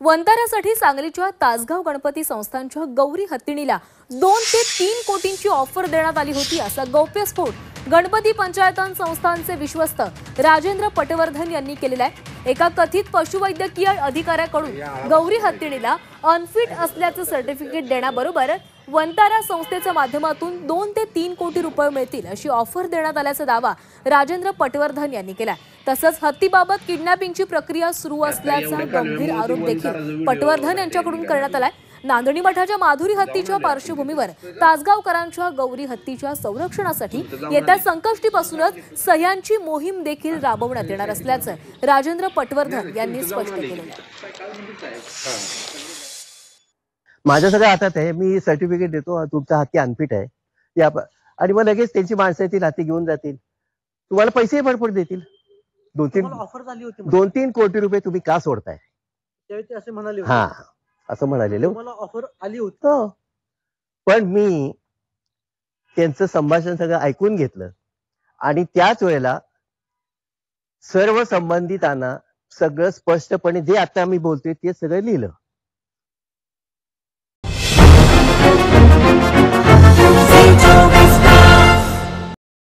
वंतारासाठी सांगलीच्या तासगाव गणपती संस्थांच्या गौरी हत्तीणीला 2 ते 3 कोटींची ऑफर देण्यात आली होती असा गौप्यस्फोट गणपती पंचायतन संस्थांचे विश्वस्त राजेंद्र पटवर्धन यांनी केलेला आहे। एका कथित पशुवैद्यकीय अधिकाऱ्याकडून गौरी हत्तीणीला अनफिट असल्याचं सर्टिफिकेट देण्याबरोबर वंतारा संस्थेच्या माध्यमातून 2 ते 3 कोटी रुपये मिळतील अशी ऑफर देण्यात आल्याचा दावा राजेंद्र पटवर्धन यांनी केला। तसंच हत्तीबाबत किडनॅपिंगची प्रक्रिया सुरू असल्याचा गंभीर आरोप देखील पटवर्धन यांच्याकडून करण्यात आलाय। नांदणी मठाच्या माधुरी हत्तीच्या पार्श्वभूमीवर तासगावकरांच्या गौरी हत्तीच्या संरक्षणासाठी येत्या संकष्टीपासूनच सह्यांची मोहीम देखील राबवण्यात येणार असल्याचं राजेंद्र पटवर्धन यांनी स्पष्ट केलं। माझ्या सगळ्या हातात आहे, मी सर्टिफिकेट देतो, तुमचा हत्ती अनफिट आहे आणि मग लगेच त्यांची माणसं येतील, हत्ती घेऊन जातील, तुम्हाला पैसे भरपूर देतील। 2-3 कोटी रुपये तुम्ही का सोडताय त्यावेळी असे म्हणाले हा असं म्हणाले मला ऑफर आली होती। पण मी त्यांचं संभाषण सगळं ऐकून घेतलं आणि त्याच वेळेला सर्व संबंधितांना सगळं स्पष्टपणे जे आता मी बोलतोय ते सगळं लिहिलं।